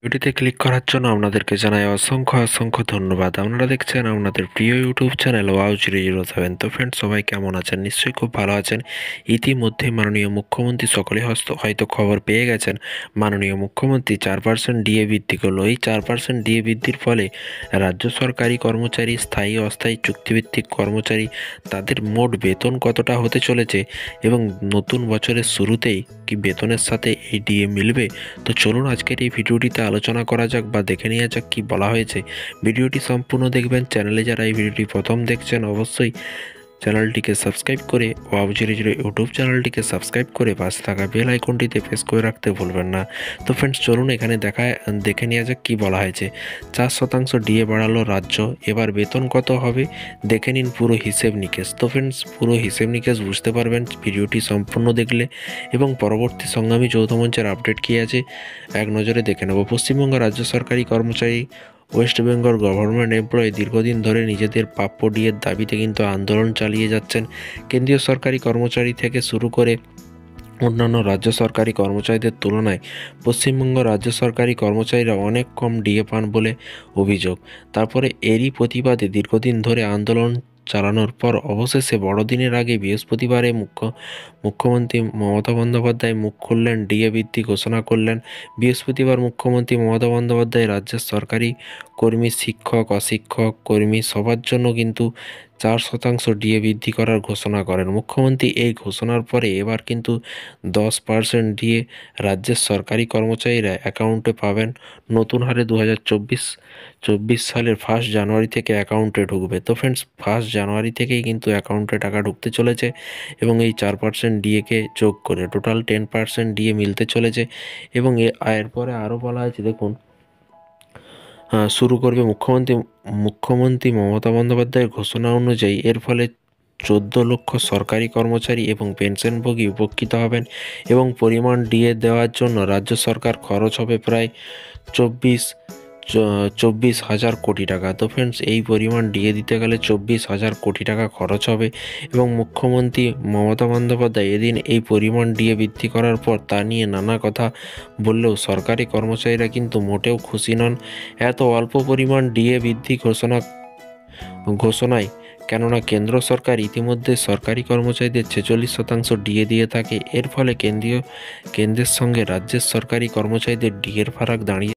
ভিডিওতে ক্লিক করার জন্য আপনাদেরকে জানাই অসংখ্য ধন্যবাদ। আপনারা দেখছেন আপনাদের প্রিয় ইউটিউব চ্যানেল wow007। তো ফ্রেন্ডস, সবাই কেমন আছেন? নিশ্চয়ই খুব ভালো আছেন। ইতিমধ্যে মাননীয় মুখ্যমন্ত্রী সকলে হয়তো খবর পেয়ে গেছেন, মাননীয় মুখ্যমন্ত্রী 4% ডিএ বৃদ্ধি করলো। এই 4% ডিএ বৃদ্ধির ফলে রাজ্য সরকারি কর্মচারী, স্থায়ী অস্থায়ী চুক্তিভিত্তিক কর্মচারী, তাদের মোট বেতন কতটা হতে চলেছে এবং নতুন বছরের শুরুতেই কি বেতনের সাথে এই ডিএ মিলবে? তো চলুন আজকের এই ভিডিওটিতে আলোচনা করা যাক বা দেখে নেওয়া যাক কী বলা হয়েছে। ভিডিওটি সম্পূর্ণ দেখবেন। চ্যানেলে যারা এই ভিডিওটি প্রথম দেখছেন অবশ্যই চ্যানেলটিকে সাবস্ক্রাইব করে wow0 ইউটিউব চ্যানেলটিকে সাবস্ক্রাইব করে পাশে থাকা বেল আইকনটিতে প্রেস করে রাখতে ভুলবেন না। তো ফ্রেন্ডস, চলুন এখানে দেখে নেওয়া যাক কী বলা হয়েছে। 4% ডিএ বাড়ালো রাজ্য, এবার বেতন কত হবে দেখে নিন পুরো হিসেব নিকেশ। তো ফ্রেন্ডস, পুরো হিসেব নিকেশ বুঝতে পারবেন ভিডিওটি সম্পূর্ণ দেখলে, এবং পরবর্তী সংগ্রামী যৌথ মঞ্চের আপডেট কী আছে এক নজরে দেখে নেব। পশ্চিমবঙ্গ রাজ্য সরকারি কর্মচারী, ওয়েস্ট বেঙ্গল গভর্নমেন্ট এমপ্লয়ি দীর্ঘদিন ধরে নিজেদের প্রাপ্য ডিএর দাবিতে কিন্তু আন্দোলন চালিয়ে যাচ্ছেন। কেন্দ্রীয় সরকারি কর্মচারী থেকে শুরু করে অন্যান্য রাজ্য সরকারি কর্মচারীদের তুলনায় পশ্চিমবঙ্গ রাজ্য সরকারি কর্মচারীরা অনেক কম ডিএ পান বলে অভিযোগ। তারপরে এরই প্রতিবাদে দীর্ঘদিন ধরে আন্দোলন চালানোর পর অবশেষে বড়দিনের আগে বৃহস্পতিবারে মুখ্যমন্ত্রী মমতা বন্দ্যোপাধ্যায় মুখ খুললেন, ডিএ বৃদ্ধি ঘোষণা করলেন। বৃহস্পতিবার মুখ্যমন্ত্রী মমতা বন্দ্যোপাধ্যায় রাজ্যের সরকারি কর্মী, শিক্ষক, অশিক্ষক কর্মী সবার জন্য কিন্তু 4% ডিএ বৃদ্ধি করার ঘোষণা করেন। মুখ্যমন্ত্রী এই ঘোষণার পরে এবার কিন্তু 10% ডিএ রাজ্যের সরকারি কর্মচারীরা অ্যাকাউন্টে পাবেন। নতুন হারে 2024 সালের 1 জানুয়ারি থেকে অ্যাকাউন্টে ঢুকবে। তো ফ্রেন্ডস, 1 জানুয়ারি থেকেই কিন্তু অ্যাকাউন্টে টাকা ঢুকতে চলেছে এবং এই 4% ডিএকে যোগ করে টোটাল 10% ডিএ মিলতে চলেছে। এবং এরপরে আরও বলা হয়েছে, দেখুন, শুরু করবে মুখ্যমন্ত্রী মমতা বন্দ্যোপাধ্যায়ের ঘোষণা অনুযায়ী এর ফলে 14 লক্ষ সরকারি কর্মচারী এবং পেনশনভোগী উপকৃত হবেন এবং পরিমাণ ডিএ দেওয়ার জন্য রাজ্য সরকার খরচ হবে প্রায় 24,000 কোটি টাকা। তো ফ্রেন্ডস, এই পরিমাণ ডিএ দিতে গেলে 24,000 কোটি টাকা খরচ হবে এবং মুখ্যমন্ত্রী মমতা বন্দ্যোপাধ্যায় এদিন এই পরিমাণ ডিএ বৃদ্ধি করার পর তা নিয়ে নানা কথা বললেও সরকারি কর্মচারীরা কিন্তু মোটেও খুশি নন এত অল্প পরিমাণ ডিএ বৃদ্ধি ঘোষণায়, কেননা কেন্দ্র সরকার ইতিমধ্যে সরকারি কর্মচারীদের 46% ডিএ দিয়ে থাকে। এর ফলে কেন্দ্রের সঙ্গে রাজ্যের সরকারি কর্মচারীদের ডিএর ফারাক দাঁড়িয়ে